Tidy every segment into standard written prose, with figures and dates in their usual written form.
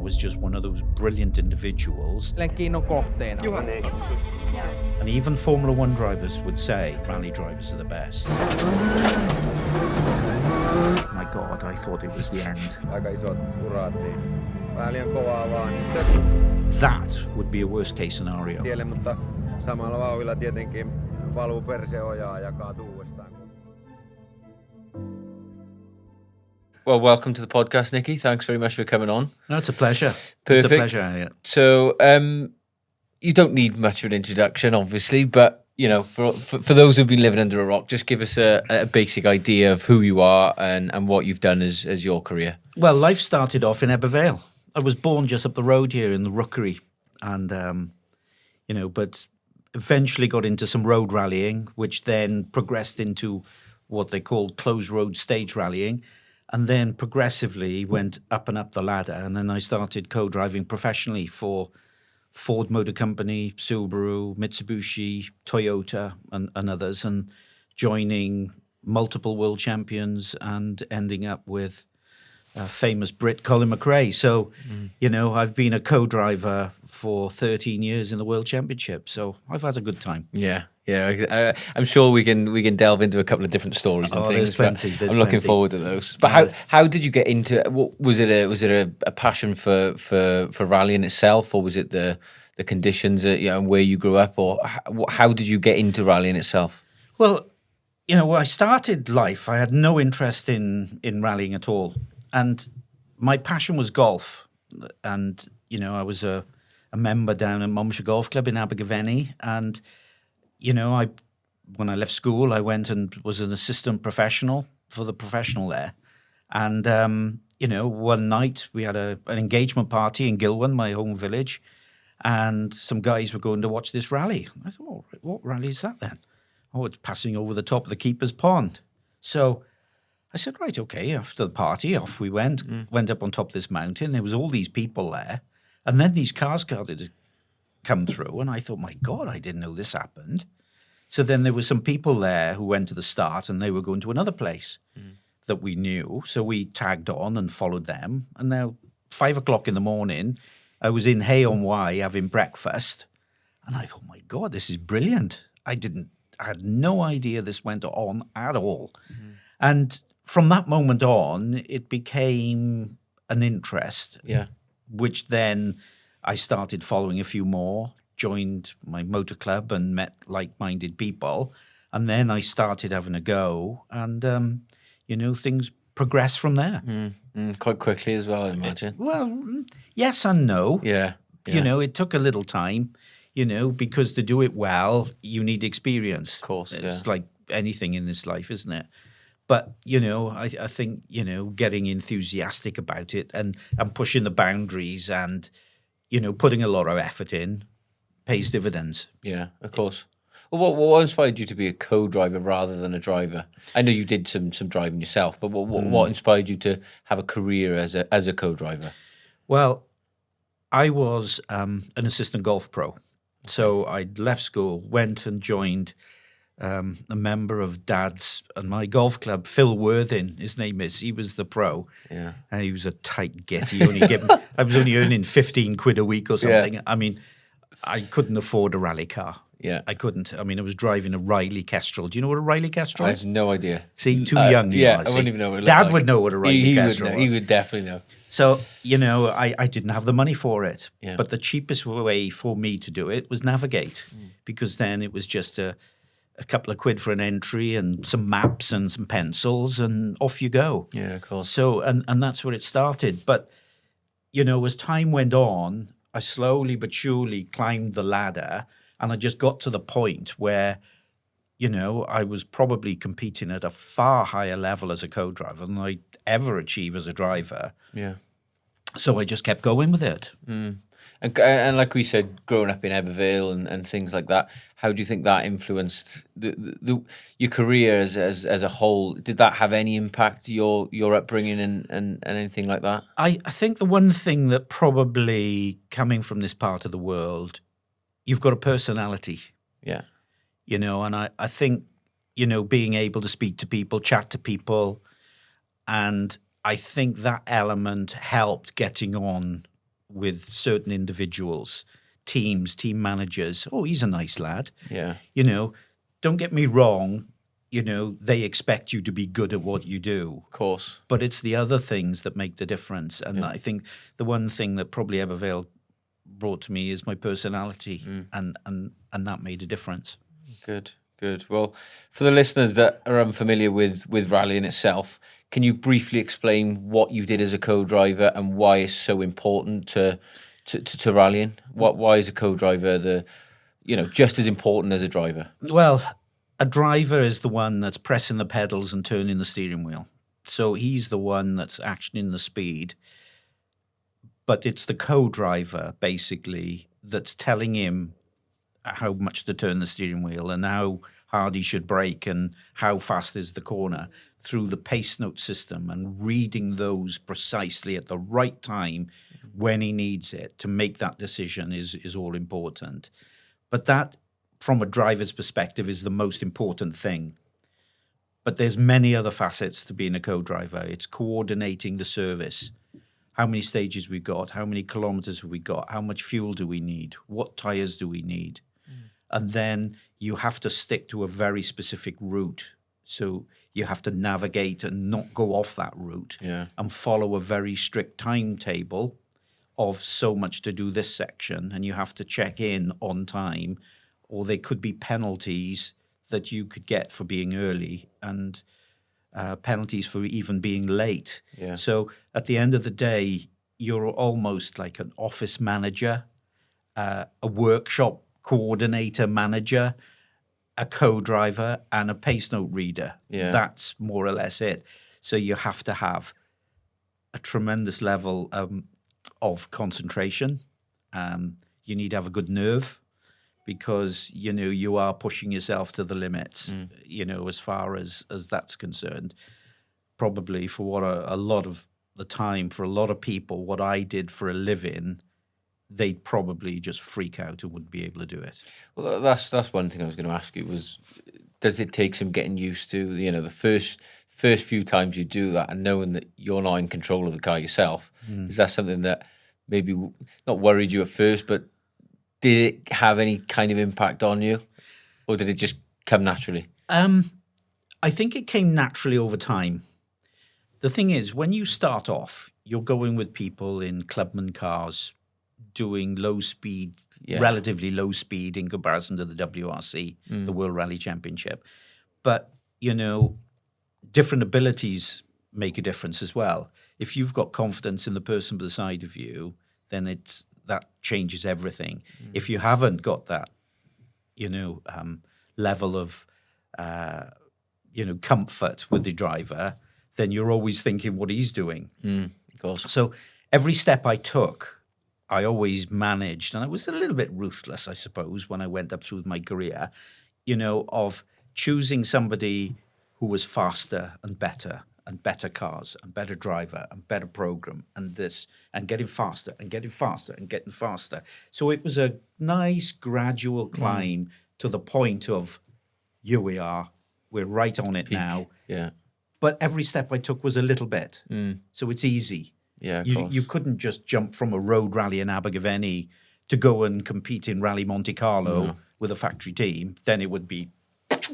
was just one of those brilliant individuals. Mielenkiinnon kohteena. And even Formula One drivers would say rally drivers are the best. My God, I thought it was the end. Aika isot urat, niin vähän liian kovaa vaan That would be a worst case scenario. tielle, mutta samalla vauhdilla tietenkin valuu perseojaa ja kaatuu uudestaan. Well, welcome to the podcast, Nicky. Thanks very much for coming on. No, it's a pleasure. Perfect. It's a pleasure, Elliot. So, you don't need much of an introduction, obviously, but you know, for those who've been living under a rock, just give us a basic idea of who you are and what you've done as your career. Well, life started off in Ebbw. I was born just up the road here in the Rookery, and but eventually got into some road rallying, which then progressed into what they called closed road stage rallying. And then progressively went up and up the ladder. And then I started co-driving professionally for Ford Motor Company, Subaru, Mitsubishi, Toyota, and others, and joining multiple world champions and ending up with famous Brit Colin McRae. So, I've been a co-driver for 13 years in the World Championship. So I've had a good time. Yeah. I'm sure we can delve into a couple of different stories and things. There's plenty. I'm looking forward to those. But how did you get into it? Was it a passion for rallying itself, or was it the conditions and where you grew up, or how did you get into rallying itself? Well, when I started life, I had no interest in rallying at all. And my passion was golf. And, I was a member down at Monmouthshire Golf Club in Abergavenny. And, when I left school, I went and was an assistant professional for the professional there. And, one night we had an engagement party in Gilwan, my home village. And some guys were going to watch this rally. I thought, oh, what rally is that then? Oh, it's passing over the top of the keeper's pond. So I said, right, okay, after the party, off we went up on top of this mountain. There was all these people there. And then these cars started to come through. And I thought, my God, I didn't know this happened. So then there were some people there who went to the start and they were going to another place that we knew. So we tagged on and followed them. And now 5 o'clock in the morning, I was in Hay-on-Wye having breakfast. And I thought, my God, this is brilliant. I had no idea this went on at all. And from that moment on, it became an interest. Yeah. Which then I started following a few more, joined my motor club and met like-minded people. And then I started having a go and, things progressed from there. Quite quickly as well, I imagine. Well, yes and no. Yeah. It took a little time, because to do it well, you need experience. Of course, It's like anything in this life, isn't it? But, I think, getting enthusiastic about it and pushing the boundaries and, putting a lot of effort in pays dividends. Yeah, of course. Well, what inspired you to be a co-driver rather than a driver? I know you did some driving yourself, but what inspired you to have a career as a co-driver? Well, I was an assistant golf pro. So I left school, went and joined a member of Dad's and my golf club, Phil Worthing, his name is. He was the pro. Yeah. And he was a tight git. I was only earning 15 quid a week or something. Yeah. I mean, I couldn't afford a rally car. Yeah. I couldn't. I mean, I was driving a Riley Kestrel. Do you know what a Riley Kestrel is? I have no idea. See, too young. I wouldn't even know what it looked Dad like. would know what a Riley Kestrel was. He would definitely know. So, I didn't have the money for it. Yeah. But the cheapest way for me to do it was navigate because then it was just a couple of quid for an entry and some maps and some pencils and off you go. Yeah, of course. So, and that's where it started. But, as time went on, I slowly but surely climbed the ladder and I just got to the point where, I was probably competing at a far higher level as a co-driver than I'd ever achieve as a driver. Yeah. So I just kept going with it. And like we said, growing up in Ebbw and things like that, how do you think that influenced your career as a whole? Did that have any impact to your upbringing and anything like that? I think the one thing that probably coming from this part of the world, you've got a personality. Yeah. And I think, being able to speak to people, chat to people, and I think that element helped getting on with certain individuals, teams, team managers. Oh, he's a nice lad. Yeah. You know, don't get me wrong. You know, they expect you to be good at what you do. Of course. But it's the other things that make the difference. And I think the one thing that probably Vale brought to me is my personality, and that made a difference. Good. Well, for the listeners that are unfamiliar with rallying itself, can you briefly explain what you did as a co-driver and why it's so important to rallying? Why is a co-driver just as important as a driver? Well, a driver is the one that's pressing the pedals and turning the steering wheel. So he's the one that's actioning the speed. But it's the co-driver, basically, that's telling him how much to turn the steering wheel and how hard he should brake and how fast is the corner through the pace note system, and reading those precisely at the right time when he needs it to make that decision is all important. But that, from a driver's perspective, is the most important thing. But there's many other facets to being a co-driver. It's coordinating the service. How many stages we've got, how many kilometers have we got, how much fuel do we need, what tires do we need? And then you have to stick to a very specific route. So you have to navigate and not go off that route, and follow a very strict timetable of so much to do this section. And you have to check in on time, or there could be penalties that you could get for being early, and penalties for even being late. Yeah. So at the end of the day, you're almost like an office manager, a workshop coordinator manager, a co-driver, and a pace note reader. Yeah. That's more or less it. So you have to have a tremendous level of concentration. You need to have a good nerve, because, you are pushing yourself to the limits, as far as that's concerned. Probably for what a lot of the time, for a lot of people, what I did for a living, they'd probably just freak out and wouldn't be able to do it. Well, that's one thing I was going to ask you was, does it take some getting used to, the first few times you do that and knowing that you're not in control of the car yourself? Is that something that maybe not worried you at first, but did it have any kind of impact on you, or did it just come naturally? I think it came naturally over time. The thing is, when you start off, you're going with people in clubman cars, doing low speed, relatively low speed in comparison to the WRC, the World Rally Championship. But, different abilities make a difference as well. If you've got confidence in the person beside of you, then that changes everything. If you haven't got that, level of, comfort with the driver, then you're always thinking what he's doing. Of course. So every step I took, I always managed, and I was a little bit ruthless, I suppose, when I went up through my career, of choosing somebody who was faster and better cars and better driver and better program and this, and getting faster and getting faster and getting faster. So it was a nice gradual climb to the point of, here we are, we're right on it now. Yeah. But every step I took was a little bit. So it's easy. Yeah, of course. You couldn't just jump from a road rally in Abergavenny to go and compete in Rally Monte Carlo with a factory team. Then it would be, it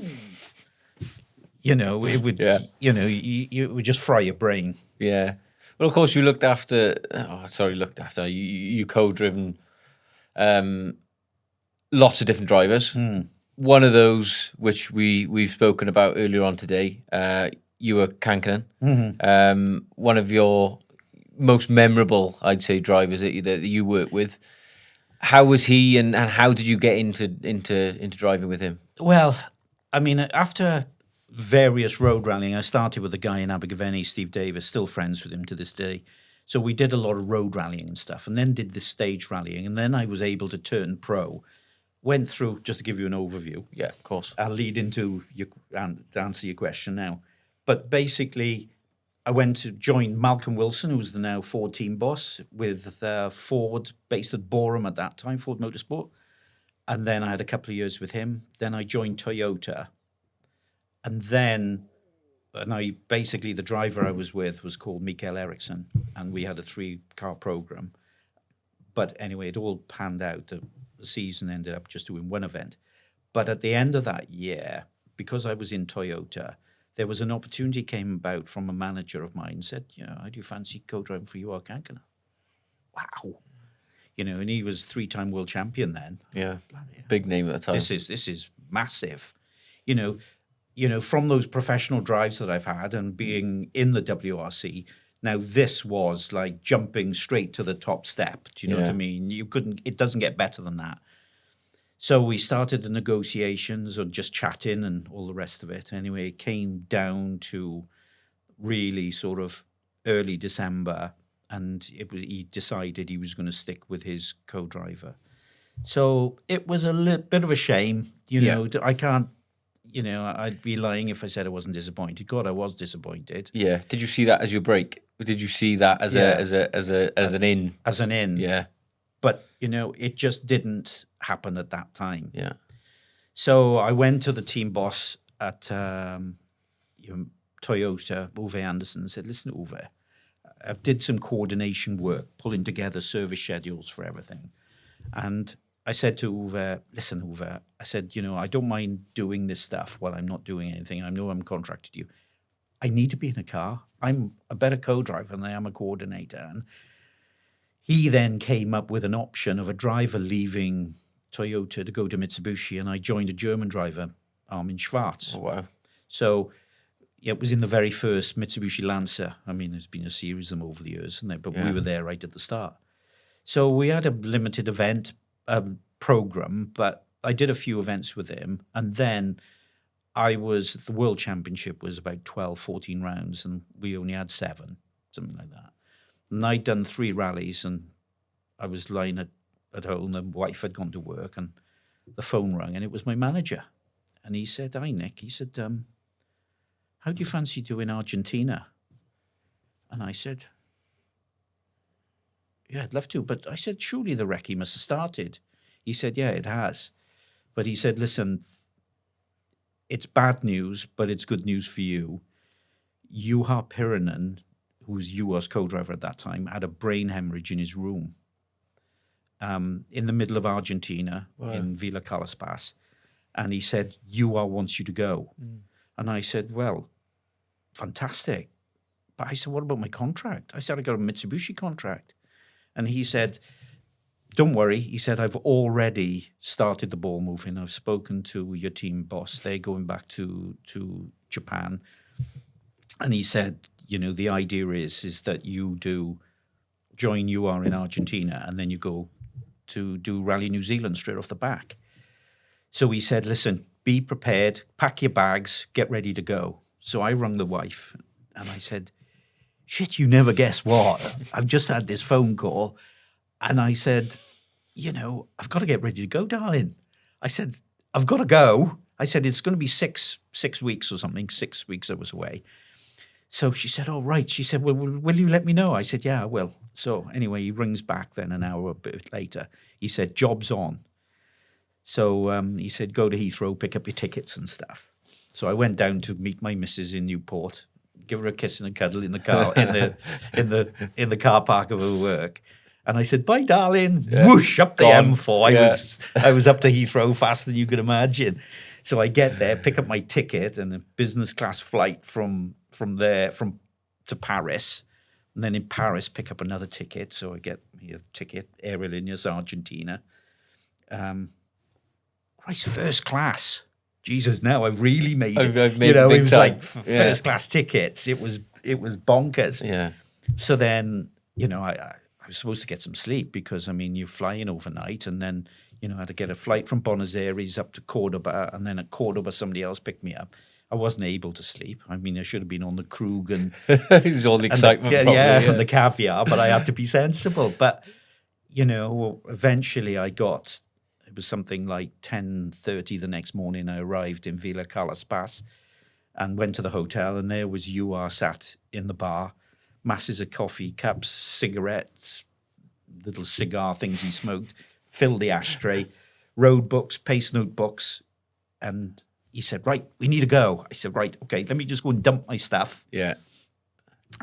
would, it would just fry your brain. Yeah. Well, of course, you you co-driven lots of different drivers. One of those, which we've spoken about earlier on today, you were Kankkunen. One of your most memorable, I'd say, drivers that you work with. How was he, and how did you get into driving with him? Well, I mean, after various road rallying, I started with a guy in Abergavenny, Steve Davis, still friends with him to this day. So we did a lot of road rallying and stuff, and then did the stage rallying, and then I was able to turn pro. Went through, just to give you an overview. Yeah, of course. I'll lead into to answer your question now. But basically, I went to join Malcolm Wilson, who's the now Ford team boss, with Ford, based at Boreham at that time, Ford Motorsport. And then I had a couple of years with him. Then I joined Toyota. And then, basically the driver I was with was called Mikael Eriksson, and we had a 3-car program. But anyway, it all panned out. The season ended up just doing one event. But at the end of that year, because I was in Toyota, there was an opportunity came about from a manager of mine, said, how do you fancy co-driving for UR Kankana? Wow. And he was 3-time world champion then. Yeah. Big name at the time. This is massive. From those professional drives that I've had and being in the WRC, now this was like jumping straight to the top step. Do you know what I mean? It doesn't get better than that. So we started the negotiations or just chatting and all the rest of it. Anyway, it came down to really sort of early December, and he decided he was going to stick with his co-driver. So it was a bit of a shame. I can't, I'd be lying if I said I wasn't disappointed. God, I was disappointed. Yeah. Did you see that as your break? Did you see that as an in? As an in. Yeah. But, it just didn't happen at that time. Yeah. So I went to the team boss at Toyota, Uwe Anderson, and said, listen, Uwe, I did some coordination work, pulling together service schedules for everything. And I said to Uwe, listen, Uwe, I said, I don't mind doing this stuff while I'm not doing anything. I know I'm contracted to you. I need to be in a car. I'm a better co-driver than I am a coordinator. And he then came up with an option of a driver leaving Toyota to go to Mitsubishi, and I joined a German driver, Armin Schwarz. Oh, wow. So it was in the very first Mitsubishi Lancer. I mean, there's been a series of them over the years, but we were there right at the start. So we had a limited event program, but I did a few events with him, and then the World Championship was about 12, 14 rounds, and we only had 7, something like that. And I'd done 3 rallies, and I was lying at home. The wife had gone to work, and the phone rang, and it was my manager. And he said, hi, Nick. He said, how do you fancy doing Argentina? And I said, yeah, I'd love to. But I said, surely the recce must have started. He said, yeah, it has. But he said, listen, it's bad news, but it's good news for you. Juha Pirinen, who's UR's co-driver at that time, had a brain hemorrhage in his room in the middle of Argentina, in Villa Carlos. And he said, UR wants you to go. And I said, well, fantastic. But I said, what about my contract? I said, I got a Mitsubishi contract. And he said, don't worry. He said, I've already started the ball moving. I've spoken to your team boss. They're going back to Japan. And he said, the idea is that you join UR in Argentina, and then you go to do Rally New Zealand straight off the back. So he said, listen, be prepared, pack your bags, get ready to go. So I rung the wife, and I said, shit, you never guess what? I've just had this phone call. And I said, I've got to get ready to go, darling. I said, I've got to go. I said, it's going to be six weeks or something. 6 weeks I was away. So she said, oh, right. She said, well, will you let me know? I said, yeah, I will. So anyway, he rings back then an hour a bit later. He said, job's on. So he said, go to Heathrow, pick up your tickets and stuff. So I went down to meet my missus in Newport, give her a kiss and a cuddle in the car, in the car park of her work. And I said, bye, darling. Yeah. Whoosh, up the M4. I was up to Heathrow faster than you could imagine. So I get there, pick up my ticket and a business class flight from there to Paris. And then in Paris, pick up another ticket. So I get me a ticket, Aerolíneas Argentina. Christ, first class. Jesus, now I've really made it. I've made it was time. Like first class tickets. It was bonkers. Yeah. So then, I was supposed to get some sleep because, you're flying overnight, and then, I had to get a flight from Buenos Aires up to Cordoba, and then at Cordoba, somebody else picked me up. I wasn't able to sleep. I should have been on the Krug and it's all the excitement. And the caviar, but I had to be sensible. But, eventually it was something like 10:30 the next morning. I arrived in Villa Carlos Paz and went to the hotel, and there was UR sat in the bar, masses of coffee, cups, cigarettes, little cigar things he smoked, filled the ashtray, road books, pace notebooks, and he said, right, we need to go. I said, right, okay, let me just go and dump my stuff. Yeah.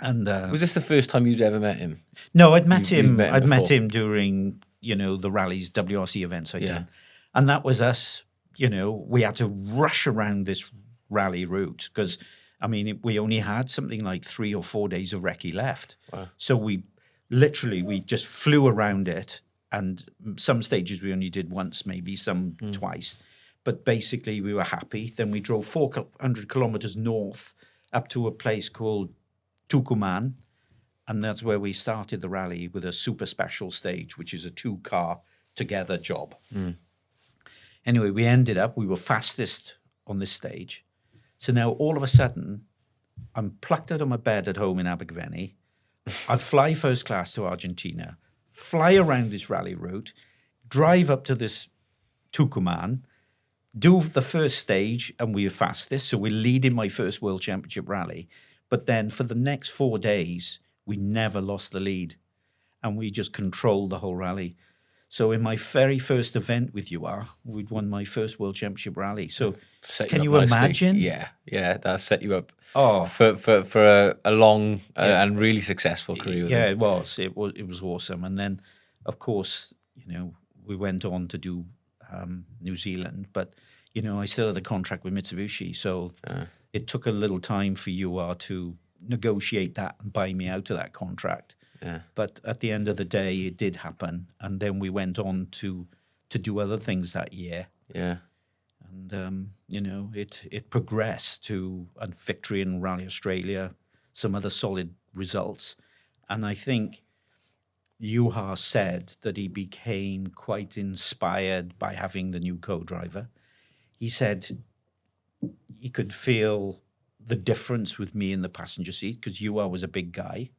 And was this the first time you'd ever met him? No, I'd met him. Met I'd met him during the rallies, WRC events I'd done. And that was us, we had to rush around this rally route because, I mean, we only had something like 3 or 4 days of recce left. Wow. So we just flew around it. And some stages we only did once, maybe some twice. But basically we were happy. Then we drove 400 kilometers north up to a place called Tucumán. And that's where we started the rally with a super special stage, which is a 2-car together job. Anyway, we were fastest on this stage. So now all of a sudden, I'm plucked out of my bed at home in Abergavenny. I fly first class to Argentina, fly around this rally route, drive up to this Tucumán, do the first stage, and we were fastest. So we're leading my first World Championship rally. But then for the next 4 days, we never lost the lead. And we just controlled the whole rally. So in my very first event with UR, we'd won my first World Championship rally. So can you imagine? Yeah, that set you up for a long and really successful career. Yeah, it was. It was awesome. And then, of course, we went on to do New Zealand. But, I still had a contract with Mitsubishi. So it took a little time for UR to negotiate that and buy me out of that contract. Yeah. But at the end of the day, it did happen. And then we went on to do other things that year. Yeah. And, it progressed to a victory in Rally Australia, some other solid results. And I think Juha said that he became quite inspired by having the new co-driver. He said he could feel the difference with me in the passenger seat because Juha was a big guy.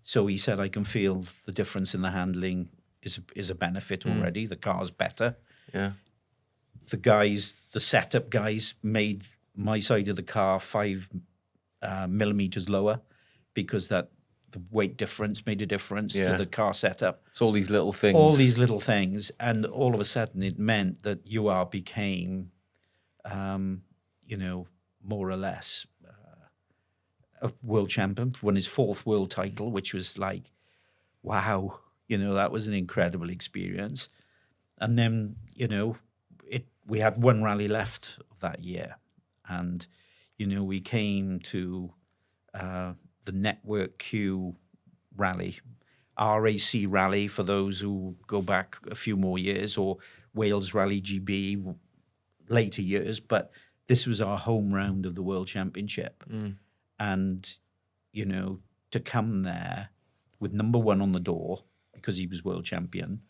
So he said, I can feel the difference in the handling is a benefit already. The car's better. Yeah. The setup guys made my side of the car 5 millimeters lower because the weight difference made a difference to the car setup. It's all these little things. All these little things. And all of a sudden it meant that UR became, more or less a world champion, won his 4th world title, which was like, wow, that was an incredible experience. And then, we had 1 rally left of that year. And, we came to the Network Q rally, RAC rally for those who go back a few more years, or Wales Rally GB later years. But this was our home round of the World Championship. And, to come there with number 1 on the door because he was world champion,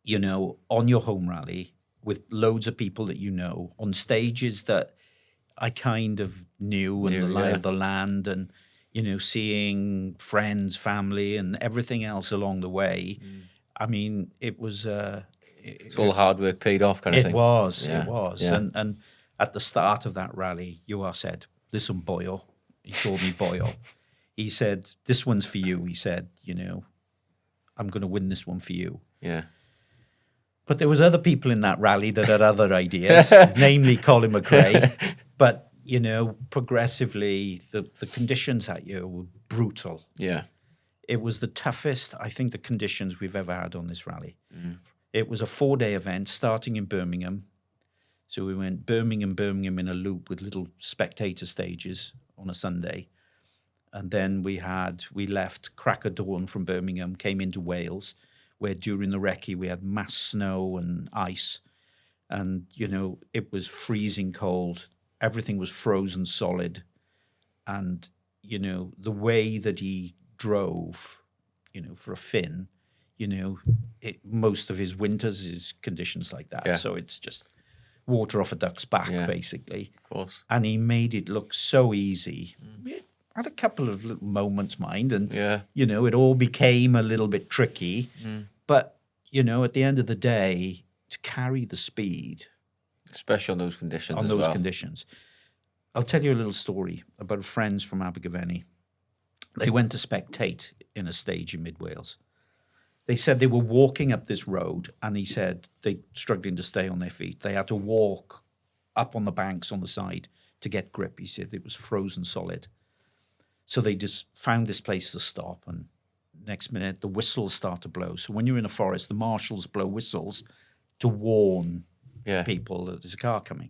on your home rally with loads of people that on stages that I kind of knew and the lie of the land and, seeing friends, family and everything else along the way. I mean, it was... it's all the hard work paid off kind of thing. It was. Yeah. And at the start of that rally, Juha said, listen, Boyle. He called me Boyle. He said, this one's for you. He said, I'm going to win this one for you. Yeah. But there was other people in that rally that had other ideas, namely Colin McRae. But, progressively, the conditions that year were brutal. Yeah. It was the toughest, I think, the conditions we've ever had on this rally. It was a 4-day event starting in Birmingham. So we went Birmingham in a loop with little spectator stages on a Sunday. And then we left crack of dawn from Birmingham, came into Wales, where during the recce we had mass snow and ice. And, it was freezing cold. Everything was frozen solid. And, the way that he drove, for a Finn, most of his winters is conditions like that. Yeah. So it's just... water off a duck's back, basically. Of course. And he made it look so easy. It had a couple of little moments, mind, and, it all became a little bit tricky. But, at the end of the day, to carry the speed... especially on those conditions conditions. I'll tell you a little story about friends from Abergavenny. They went to spectate in a stage in mid-Wales. They said they were walking up this road, and he said they struggling to stay on their feet. They had to walk up on the banks on the side to get grip. He said it was frozen solid. So they just found this place to stop, and next minute, the whistles start to blow. So when you're in a forest, the marshals blow whistles to warn people that there's a car coming.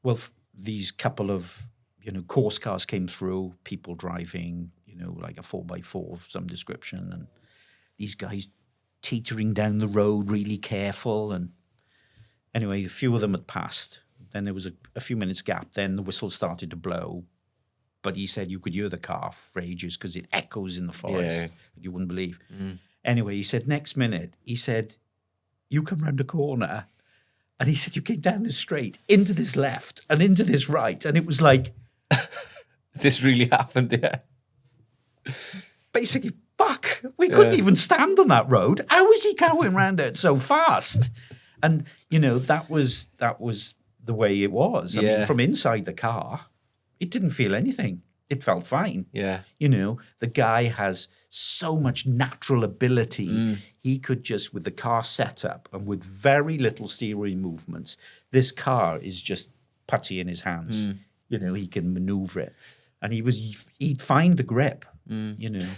Well, these couple of, course cars came through, people driving, like a 4x4 of some description, and these guys teetering down the road, really careful. And anyway, a few of them had passed. Then there was a few minutes gap. Then the whistle started to blow. But he said you could hear the car for ages because it echoes in the forest. You wouldn't believe. Anyway, he said, next minute, he said, you come round the corner. And he said, you came down this straight, into this left, and into this right. And it was like... This really happened, Basically, fuck, we couldn't even stand on that road. How was he going round it so fast? And, that was the way it was. I mean, from inside the car, it didn't feel anything. It felt fine. Yeah. The guy has so much natural ability. He could just, with the car setup and with very little steering movements, this car is just putty in his hands. He can maneuver it. And he'd find the grip, Do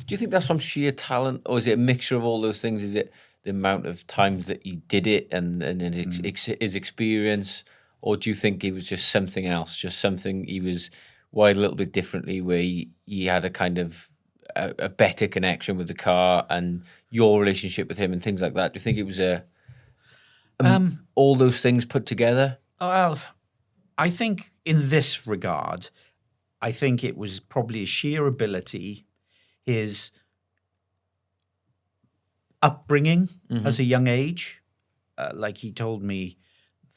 you think that's from sheer talent, or is it a mixture of all those things? Is it the amount of times that he did it and his experience, or do you think it was just something else, just something he was wired a little bit differently, where he had a kind of a better connection with the car and your relationship with him and things like that? Do you think it was all those things put together? Well, I think in this regard, I think it was probably a sheer ability, his upbringing as a young age. Like he told me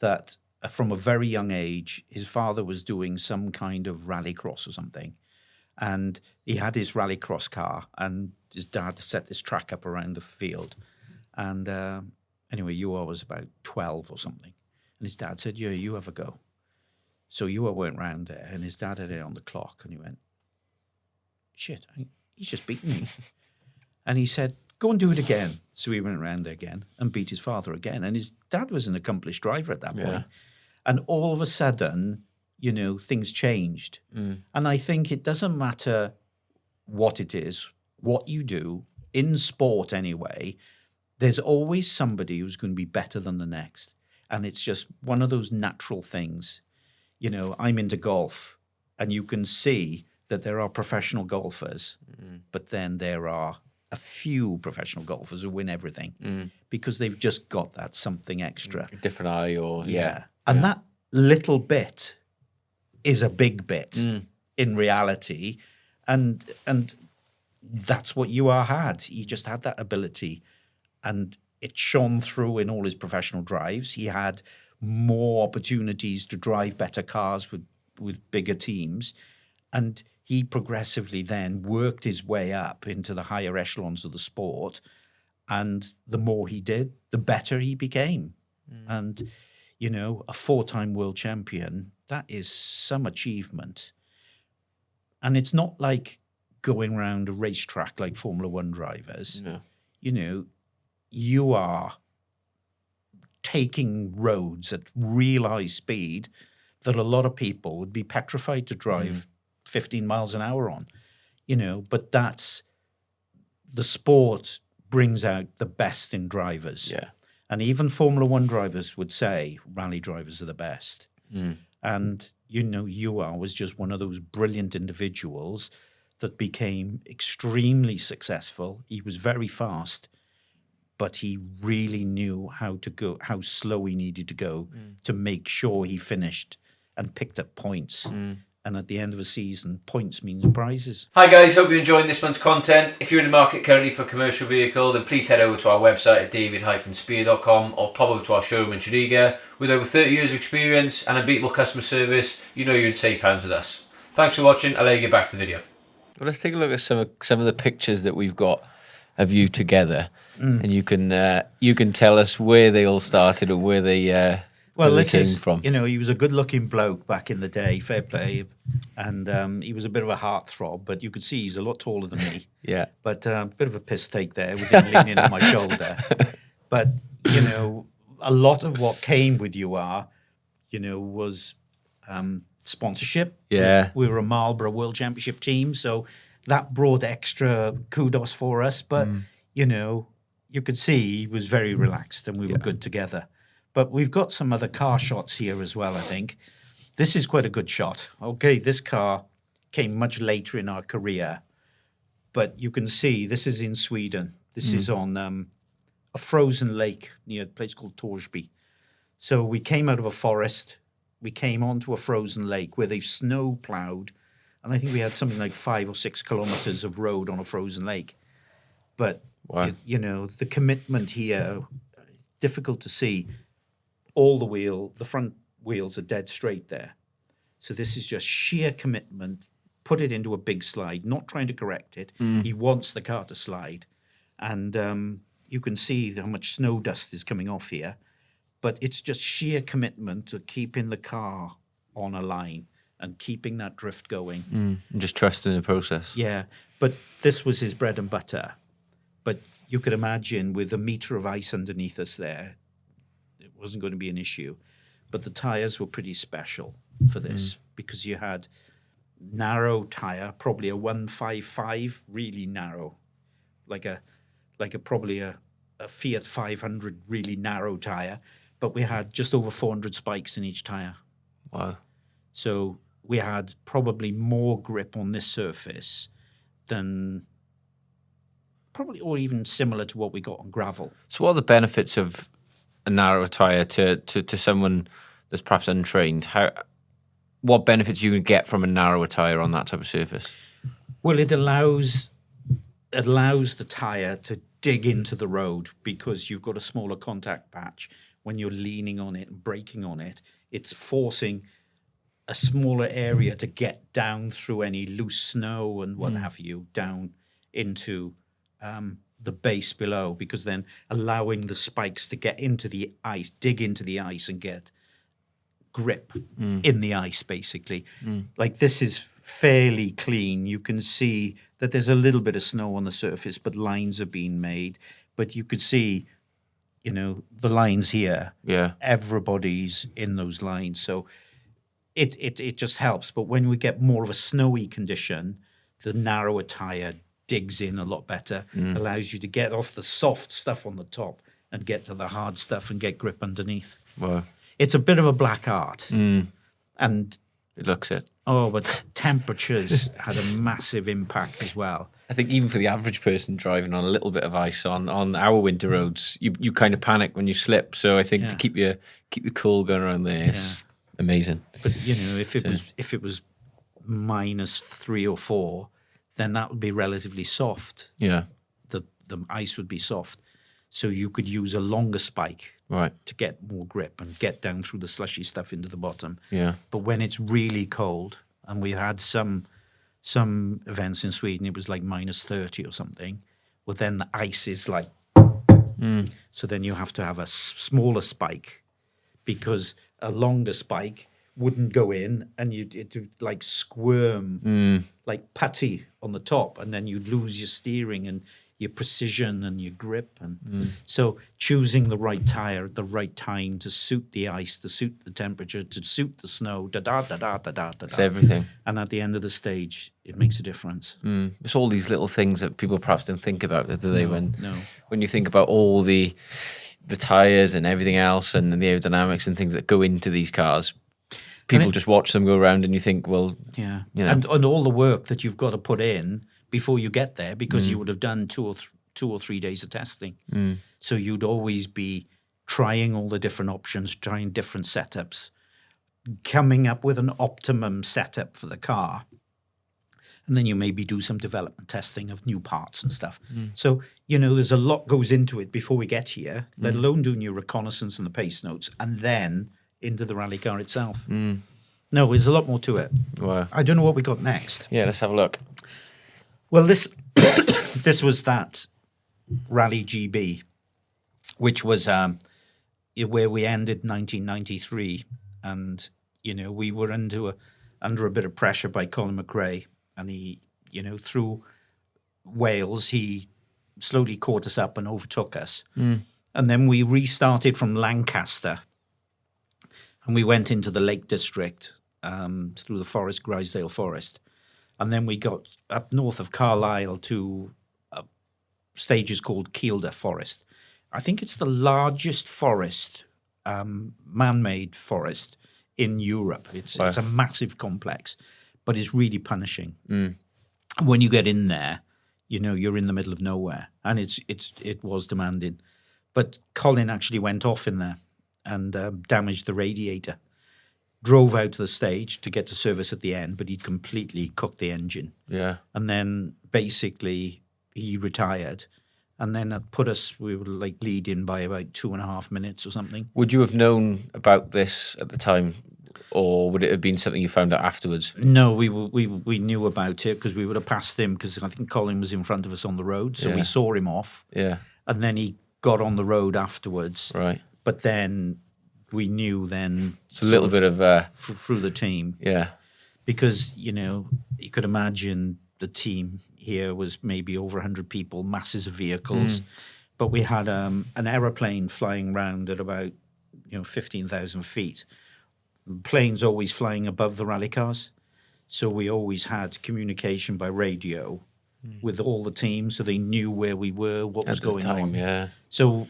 that from a very young age, his father was doing some kind of rallycross or something. And he had his rallycross car, and his dad set this track up around the field. And anyway, Ewa was about 12 or something. And his dad said, you have a go. So Ewa went round there, and his dad had it on the clock, and he went, shit, he's just beaten me. And he said, go and do it again. So he went around there again and beat his father again. And his dad was an accomplished driver at that point. And all of a sudden, things changed. And I think it doesn't matter what it is, what you do, in sport anyway, there's always somebody who's going to be better than the next. And it's just one of those natural things. I'm into golf, and you can see that there are professional golfers, but then there are a few professional golfers who win everything because they've just got that something extra. A different eye or... And that little bit is a big bit in reality. And that's what Ewa had. He just had that ability. And it shone through in all his professional drives. He had more opportunities to drive better cars with bigger teams. And he progressively then worked his way up into the higher echelons of the sport. And the more he did, the better he became. And, a 4-time world champion, that is some achievement. And it's not like going around a racetrack like Formula One drivers. No. You are taking roads at real high speed that a lot of people would be petrified to drive 15 miles an hour on, but that's the sport brings out the best in drivers. Yeah. And even Formula One drivers would say rally drivers are the best. And, Ewa was just one of those brilliant individuals that became extremely successful. He was very fast, but he really knew how slow he needed to go to make sure he finished and picked up points. And at the end of a season, points means prizes. Hi guys, hope you're enjoying this month's content. If you're in the market currently for a commercial vehicle, then please head over to our website at david-spear.com or pop over to our showroom in Tredegar. With over 30 years of experience and unbeatable customer service, you're in safe hands with us. Thanks for watching. I'll let you get back to the video. Well, let's take a look at some of the pictures that we've got of you together, and you can tell us where they all started or where they came from. He was a good-looking bloke back in the day, fair play, and he was a bit of a heartthrob, but you could see he's a lot taller than me. Yeah. But a bit of a piss take there with him leaning on my shoulder. But, a lot of what came with UR, was sponsorship. Yeah. We were a Marlboro World Championship team, so that brought extra kudos for us. But, you know, you could see he was very relaxed and we were good together. But we've got some other car shots here as well, I think. This is quite a good shot. Okay, this car came much later in our career. But you can see this is in Sweden. This is on a frozen lake near a place called Torsby. So we came out of a forest. We came onto a frozen lake where they've snow plowed. And I think we had something like 5 or 6 kilometers of road on a frozen lake. But, you know, the commitment here, difficult to see. The front wheels are dead straight there. So this is just sheer commitment. Put it into a big slide, not trying to correct it. He wants the car to slide. And you can see how much snow dust is coming off here. But it's just sheer commitment to keeping the car on a line and keeping that drift going. And just trusting the process. Yeah, but this was his bread and butter. But you could imagine with a metre of ice underneath us there, it wasn't going to be an issue. But the tyres were pretty special for this because you had narrow tyre, probably a 155, really narrow, like probably a Fiat 500 really narrow tyre. But we had just over 400 spikes in each tyre. Wow. So we had probably more grip on this surface than probably, or even similar to what we got on gravel. So what are the benefits of a narrow tyre to someone that's perhaps untrained? What benefits you can get from a narrower tyre on that type of surface? Well, it allows the tyre to dig into the road because you've got a smaller contact patch. When you're leaning on it and braking on it, it's forcing a smaller area to get down through any loose snow and what have you, down into the base below, because then allowing the spikes to get into the ice, dig into the ice and get grip in the ice, basically. Like this is fairly clean. You can see that there's a little bit of snow on the surface, but lines are being made. But you could see, you know, the lines here. Yeah. Everybody's in those lines. So it just helps. But when we get more of a snowy condition, the narrower tyre digs in a lot better, allows you to get off the soft stuff on the top and get to the hard stuff and get grip underneath. Wow. It's a bit of a black art. And it looks it. Oh, but temperatures had a massive impact as well. I think even for the average person driving on a little bit of ice on our winter roads, you kind of panic when you slip. So I think to keep you cool going around there is amazing. But you know, if it was -3 or 4, then that would be relatively soft. Yeah. The ice would be soft. So you could use a longer spike to get more grip and get down through the slushy stuff into the bottom. Yeah. But when it's really cold, and we had some events in Sweden, it was like -30 or something, well, then the ice is like... So then you have to have a smaller spike because a longer spike wouldn't go in and it would like squirm like putty on the top, and then you'd lose your steering and your precision and your grip. And so choosing the right tyre at the right time to suit the ice, to suit the temperature, to suit the snow, It's everything. And at the end of the stage, it makes a difference. It's all these little things that people perhaps don't think about, do they? No. When you think about all the tyres and everything else and the aerodynamics and things that go into these cars, people just watch them go around and you think, well, yeah. You know. And all the work that you've got to put in before you get there, because you would have done 2 or 3 days of testing. So you'd always be trying all the different options, trying different setups, coming up with an optimum setup for the car. And then you maybe do some development testing of new parts and stuff. So, you know, there's a lot goes into it before we get here, let alone doing your reconnaissance and the pace notes, and then into the rally car itself. No, there's a lot more to it. wow. I don't know what we got next. Yeah, let's have a look. Well, this this was that Rally GB, which was where we ended 1993, and you know we were under a bit of pressure by Colin McRae, and he, you know, through Wales, he slowly caught us up and overtook us, and then we restarted from Lancaster, and we went into the Lake District through the forest, Grisdale Forest. And then we got up north of Carlisle to stages called Kielder Forest. I think it's the largest forest, man-made forest in Europe. It's a massive complex, but it's really punishing. When you get in there, you're in the middle of nowhere, and it was demanding. But Colin actually went off in there and damaged the radiator. Drove out to the stage to get to service at the end, but he'd completely cooked the engine. Yeah. And then basically he retired. And then that put us, we were like leading by about 2.5 minutes or something. Would you have known about this at the time, or would it have been something you found out afterwards? No, we knew about it because we would have passed him, because I think Colin was in front of us on the road. So we saw him off. Yeah. And then he got on the road afterwards. Right. But then we knew then. It's a little bit of through the team. Yeah. Because, you could imagine the team here was maybe over 100 people, masses of vehicles. But we had an aeroplane flying around at about 15,000 feet. Planes always flying above the rally cars. So we always had communication by radio with all the teams, so they knew where we were, what was going on. Yeah. So,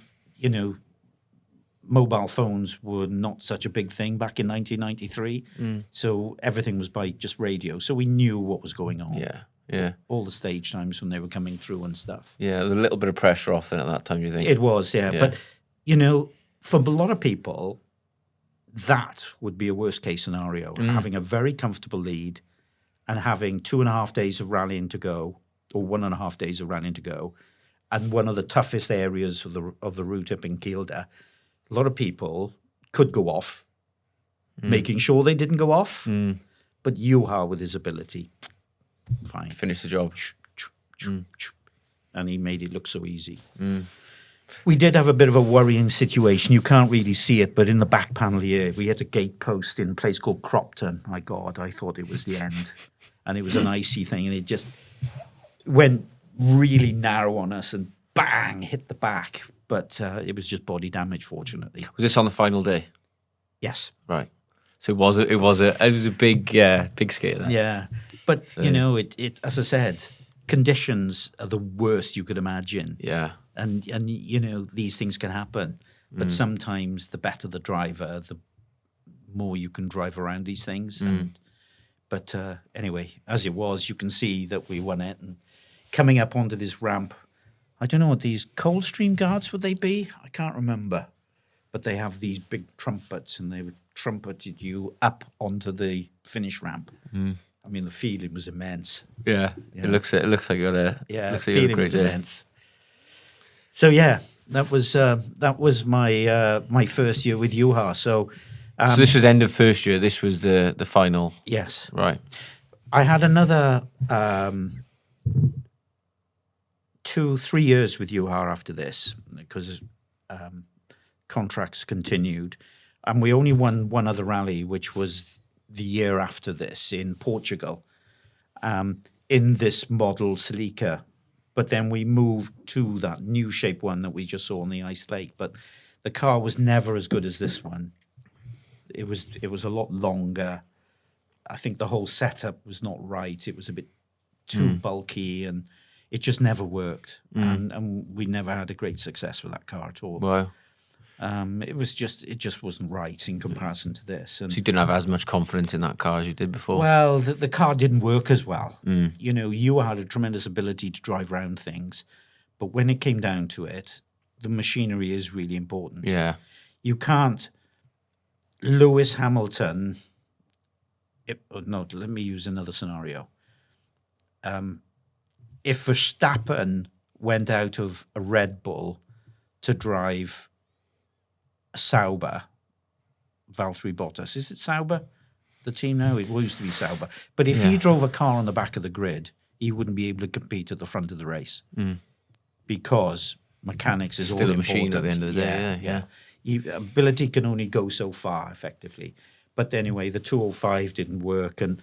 mobile phones were not such a big thing back in 1993. So everything was by just radio. So we knew what was going on. Yeah. Yeah. All the stage times when they were coming through and stuff. Yeah, there was a little bit of pressure off then at that time, you think? It was, yeah. But, for a lot of people, that would be a worst case scenario. Having a very comfortable lead and having 2.5 days of rallying to go, or 1.5 days of rallying to go, and one of the toughest areas of the route up in Kielder, a lot of people could go off, making sure they didn't go off. But Juha, with his ability, fine. Finish the job. And he made it look so easy. We did have a bit of a worrying situation. You can't really see it, but in the back panel here, we had a gate post in a place called Cropton. My God, I thought it was the end. And it was an icy thing, and it just went really narrow on us and bang, hit the back. But it was just body damage, fortunately. Was this on the final day? Yes. Right. So it was a big skate then. Yeah. But, it as I said, conditions are the worst you could imagine. Yeah. And these things can happen. But sometimes the better the driver, the more you can drive around these things. But anyway, as it was, you can see that we won it. And coming up onto this ramp, I don't know what these Coldstream guards would they be? I can't remember. But they have these big trumpets, and they would trumpeted you up onto the finish ramp. I mean, the feeling was immense. Yeah. It looks like you got a feeling was immense. So that was my first year with Juha. So this was end of first year. This was the final. Yes. Right. I had another 2-3 years with Juha after this, because contracts continued, and we only won one other rally, which was the year after this in Portugal, in this model Celica. But then we moved to that new shape one that we just saw on the ice lake. But the car was never as good as this one. It was a lot longer. I think the whole setup was not right. It was a bit too bulky, and it just never worked. And we never had a great success with that car at all. Wow. It just wasn't right in comparison to this. And so you didn't have as much confidence in that car as you did before? Well, the car didn't work as well. You had a tremendous ability to drive around things, but when it came down to it, the machinery is really important. Yeah. You can't. Lewis Hamilton. Let me use another scenario. If Verstappen went out of a Red Bull to drive Sauber, Valtteri Bottas. Is it Sauber, the team now? It used to be Sauber. But if he drove a car on the back of the grid, he wouldn't be able to compete at the front of the race because mechanics is still all a machine important. at the end of the day. Yeah. Ability can only go so far, effectively. But anyway, the 205 didn't work, and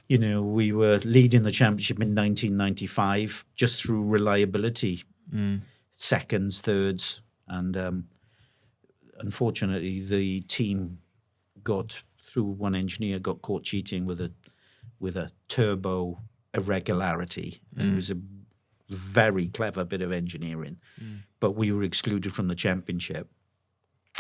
we were leading the championship in 1995 just through reliability, seconds, thirds, and unfortunately, the team got through one engineer got caught cheating with a turbo irregularity. It was a very clever bit of engineering, but we were excluded from the championship.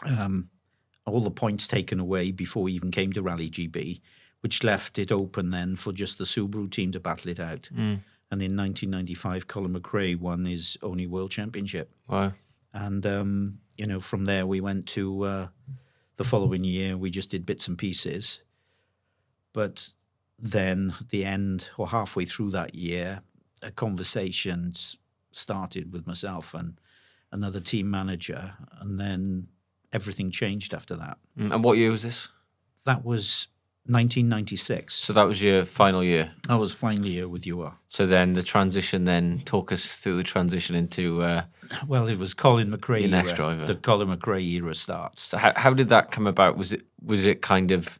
All the points taken away before we even came to Rally GB, which left it open then for just the Subaru team to battle it out. And in 1995, Colin McRae won his only world championship. Wow. And, from there we went to the following year, we just did bits and pieces. But then at the end, or halfway through that year, a conversation started with myself and another team manager, and then everything changed after that. And what year was this? That was 1996. So that was your final year. I was finally here with you. So then the transition, then talk us through the transition into Well, it was Colin McRae your next era. driver. The Colin McRae era starts. So how did that come about? Was it kind of,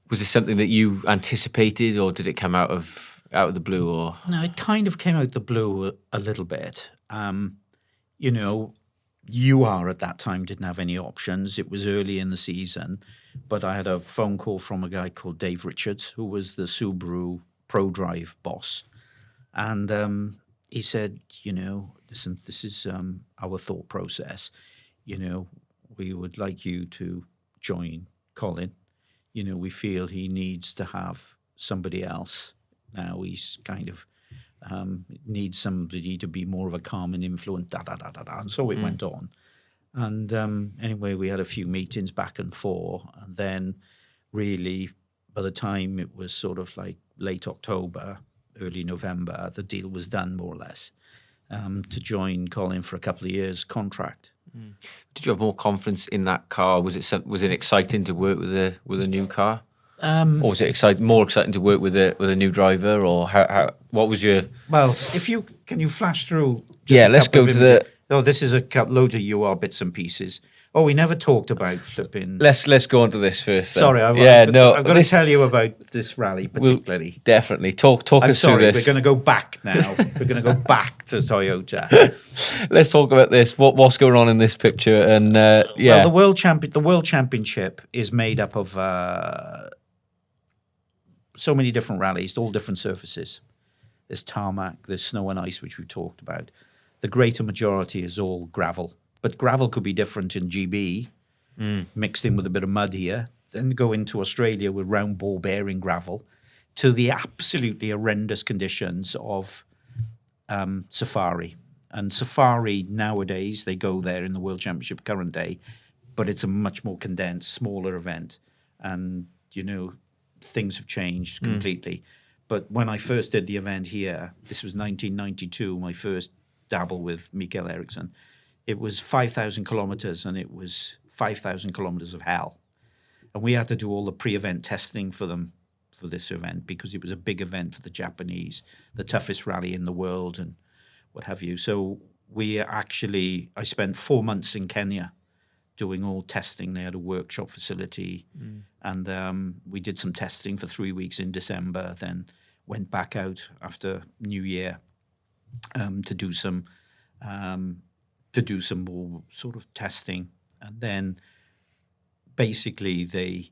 was it something that you anticipated, or did it come out of the blue? Or No, it kind of came out the blue a little bit. UR at that time didn't have any options. It was early in the season, but I had a phone call from a guy called Dave Richards, who was the Subaru Pro Drive boss. And he said, listen, this is our thought process. We would like you to join Colin. We feel he needs to have somebody else. Now he's kind of needs somebody to be more of a calming influence, And so it went on. And anyway, we had a few meetings back and forth. And then really, by the time it was sort of like late October, early November, the deal was done more or less to join Colin for a couple of years contract. did you have more confidence in that car? Was it exciting to work with a new car? Or was it more exciting to work with a new driver, or what was your? Well, can you flash through? Let's go to the. Oh, this is a load of UR bits and pieces. Oh, we never talked about flipping. Let's go on to this first. Then. Sorry, I've got to tell you about this rally particularly. We'll definitely talk us through this. We're going to go back now. We're going to go back to Toyota. Let's talk about this. What's going on in this picture? And Well, the world championship is made up of so many different rallies, all different surfaces. There's tarmac, there's snow and ice, which we talked about. The greater majority is all gravel. But gravel could be different in GB, mixed in with a bit of mud here. Then go into Australia with round ball bearing gravel, to the absolutely horrendous conditions of Safari. And Safari nowadays, they go there in the World Championship current day, but it's a much more condensed, smaller event. And, things have changed completely. But when I first did the event here, this was 1992, my first dabble with Mikael Eriksson. It was 5,000 kilometers, and it was 5,000 kilometers of hell. And we had to do all the pre-event testing for them for this event, because it was a big event for the Japanese, the toughest rally in the world and what have you. So I spent 4 months in Kenya doing all testing. They had a workshop facility, and we did some testing for 3 weeks in December, then went back out after New Year to do some more sort of testing. And then basically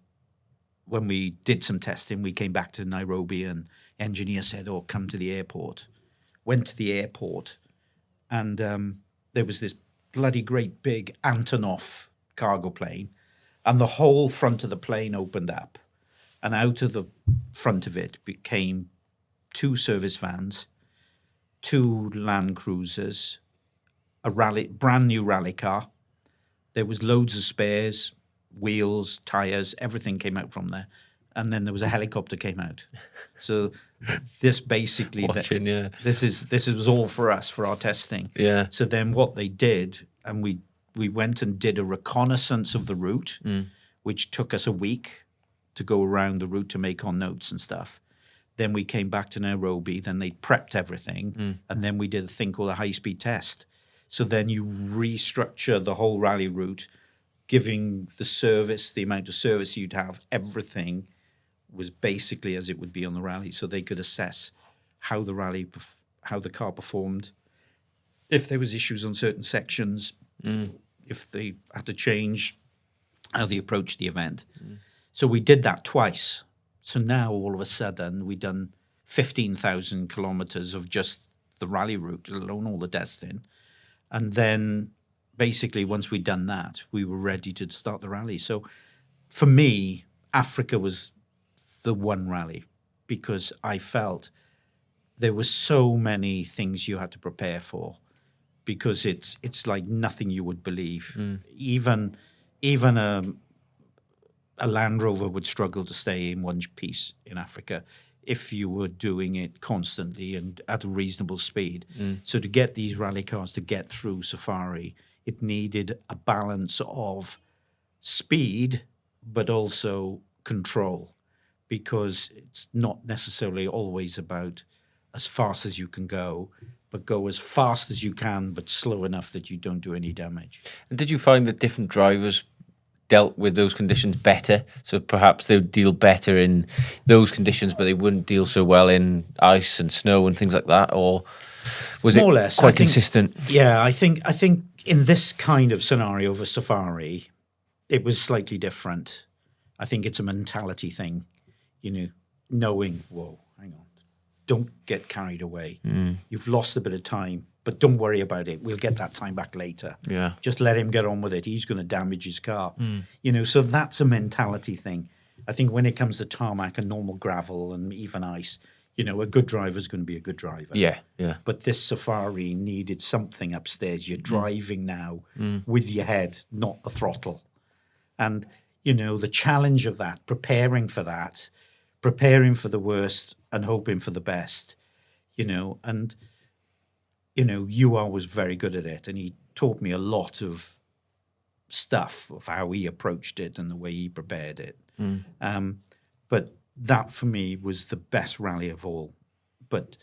when we did some testing, we came back to Nairobi, and engineer said, "Oh, come to the airport." Went to the airport, and there was this bloody great big Antonov cargo plane, and the whole front of the plane opened up, and out of the front of it became 2 service vans, 2 Land Cruisers, a brand new rally car. There was loads of spares, wheels, tires, everything came out from there. And then there was a helicopter came out. So this basically, this was all for us, for our testing. Yeah. So then what they did, and we went and did a reconnaissance of the route, which took us a week to go around the route to make our notes and stuff. Then we came back to Nairobi, then they prepped everything, and then we did a thing called a high-speed test. So then you restructure the whole rally route, giving the service, the amount of service you'd have, everything was basically as it would be on the rally. So they could assess how the car performed, if there was issues on certain sections, if they had to change how they approached the event. So we did that twice. So now all of a sudden we'd done 15,000 kilometers of just the rally route, let alone all the testing. And then basically once we'd done that, we were ready to start the rally. So for me, Africa was the one rally because I felt there were so many things you had to prepare for because it's like nothing you would believe. Even a Land Rover would struggle to stay in one piece in Africa if you were doing it constantly and at a reasonable speed. So to get these rally cars to get through Safari, it needed a balance of speed, but also control, because it's not necessarily always about as fast as you can go, but go as fast as you can, but slow enough that you don't do any damage. And did you find that different drivers dealt with those conditions better? So perhaps they would deal better in those conditions, but they wouldn't deal so well in ice and snow and things like that? Or was More it or less, quite I think- consistent? Yeah, I think in this kind of scenario for Safari, it was slightly different. I think it's a mentality thing, knowing, whoa, hang on, don't get carried away. You've lost a bit of time, but don't worry about it. We'll get that time back later. Yeah. Just let him get on with it. He's going to damage his car. So that's a mentality thing. I think when it comes to tarmac and normal gravel and even ice, a good driver is going to be a good driver. Yeah. But this Safari needed something upstairs. You're driving now with your head, not the throttle. And, the challenge of that, preparing for the worst and hoping for the best, and, UR was very good at it. And he taught me a lot of stuff of how he approached it and the way he prepared it. But that for me was the best rally of all. But,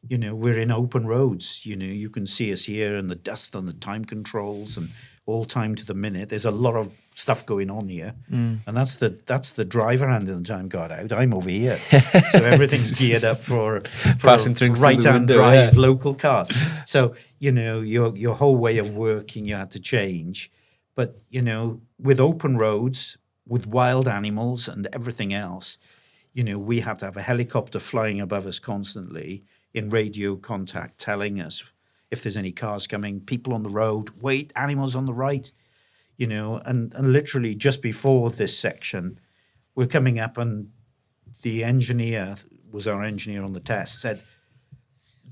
we're in open roads. You can see us here and the dust on the time controls and all time to the minute. There's a lot of stuff going on here. And that's the driver hand in the time got out. I'm over here. So everything's geared up for Passing things through the right-hand window, drive yeah. local cars. So, your whole way of working you had to change. But, with open roads, with wild animals and everything else, we had to have a helicopter flying above us constantly in radio contact telling us if there's any cars coming, people on the road, wait, animals on the right, and literally just before this section, we're coming up and the engineer, was our engineer on the test, said,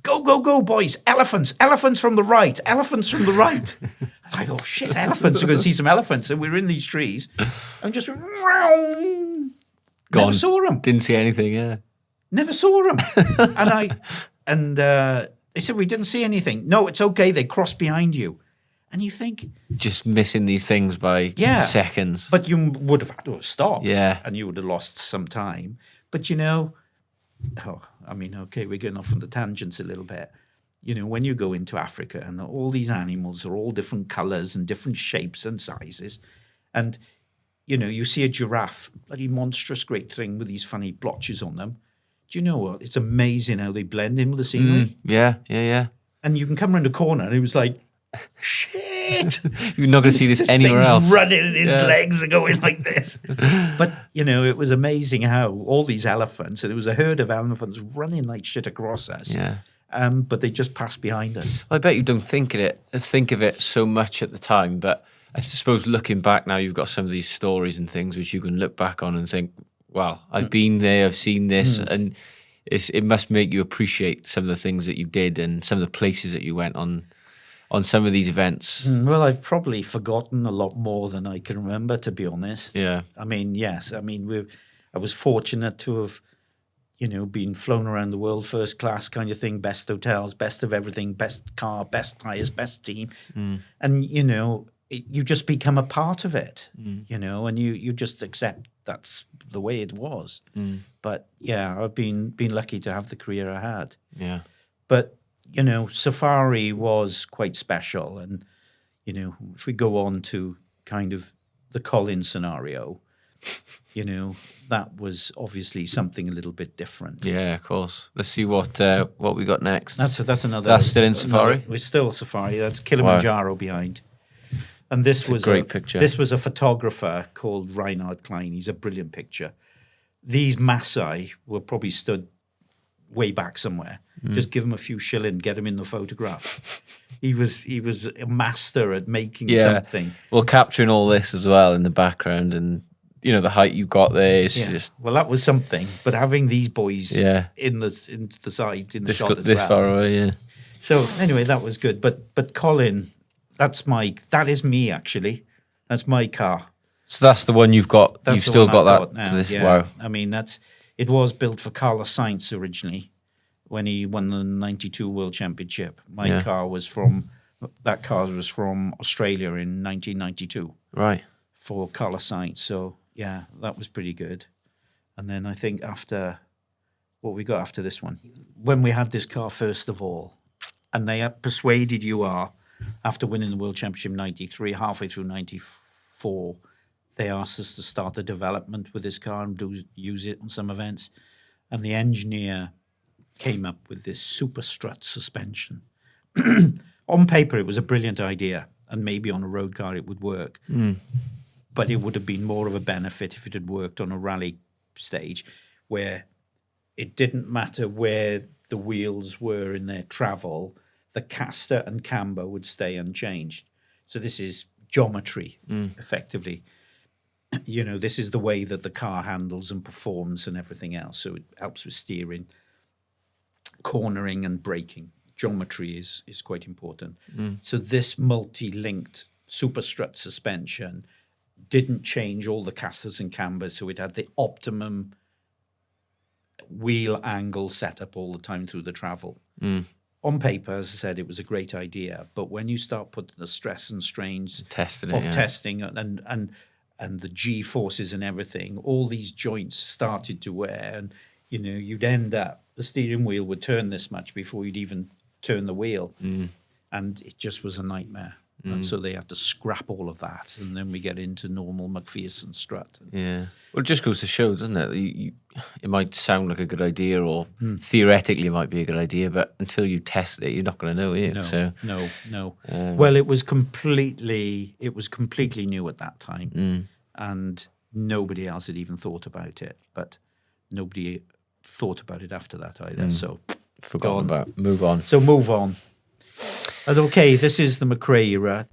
go, go, go, boys, elephants from the right, elephants from the right. I thought, shit, elephants, we're going to see some elephants. And we were in these trees and just went, Gone. never saw them. Didn't see anything, yeah. Never saw them. and they said, we didn't see anything. No, it's okay. They crossed behind you. And you think, Just missing these things by seconds. but you would have had to have stopped. Yeah. And you would have lost some time. But, okay, we're getting off on the tangents a little bit. When you go into Africa and all these animals are all different colors and different shapes and sizes. And, you see a giraffe, bloody monstrous great thing with these funny blotches on them. Do you know what? It's amazing how they blend in with the scenery. Yeah. And you can come around the corner and it was like, shit. You're not going to see this anywhere thing's else. running and his legs are going like this. But, it was amazing how all these elephants, and it was a herd of elephants running like shit across us. Yeah. But they just passed behind us. I bet you don't think of it so much at the time, but I suppose looking back now, you've got some of these stories and things which you can look back on and think, wow, I've been there, I've seen this, and it must make you appreciate some of the things that you did and some of the places that you went on some of these events. Well, I've probably forgotten a lot more than I can remember, to be honest. Yeah. Yes. I was fortunate to have, been flown around the world first class kind of thing, best hotels, best of everything, best car, best tires, best team. And, you just become a part of it, and you just accept that's the way it was. But yeah, I've been lucky to have the career I had. Yeah. But, Safari was quite special. And, if we go on to kind of the Colin scenario, that was obviously something a little bit different. Yeah, of course. Let's see what we got next. That's another. That's still in Safari? We're still Safari. That's Kilimanjaro behind. And this was a great picture. This was a photographer called Reinhard Klein. He's a brilliant picture. These Maasai were probably stood way back somewhere. Just give him a few shilling, get him in the photograph. He was a master at making something. Well, capturing all this as well in the background, and the height you got there is just Well, that was something. But having these boys in the side in the shot as this well. far away, yeah. So anyway, that was good. But Colin, that is me actually. That's my car. So that's the one you've got. That's You've the still one got I've that now, to this. yeah. Wow. I mean, it was built for Carlos Sainz originally when he won the '92 World Championship. My car was from Australia in 1992 Right. for Carlos Sainz. So yeah, that was pretty good. And then I think after what we got after this one, when we had this car first of all, and they had persuaded after winning the World Championship in '93, halfway through '94. They asked us to start the development with this car and use it on some events. And the engineer came up with this super strut suspension. On paper, it was a brilliant idea. And maybe on a road car, it would work. But it would have been more of a benefit if it had worked on a rally stage where it didn't matter where the wheels were in their travel. The caster and camber would stay unchanged. So this is geometry, effectively. This is the way that the car handles and performs and everything else. So it helps with steering, cornering and braking. Geometry is quite important. So this multi-linked super strut suspension didn't change all the casters and cambers. So it had the optimum wheel angle set up all the time through the travel. On paper, as I said, it was a great idea. But when you start putting the stress and strains testing and the G forces and everything, all these joints started to wear, and you'd end up the steering wheel would turn this much before you'd even turn the wheel, and it just was a nightmare. And so they had to scrap all of that, and then we get into normal McPherson strut. Yeah, well, it just goes to show, doesn't it? It might sound like a good idea, or theoretically it might be a good idea, but until you test it, you're not going to know, are you? No. Well, it was completely new at that time, and nobody else had even thought about it. But nobody thought about it after that either. So forgotten about. Move on. So move on. And okay, this is the McRae era.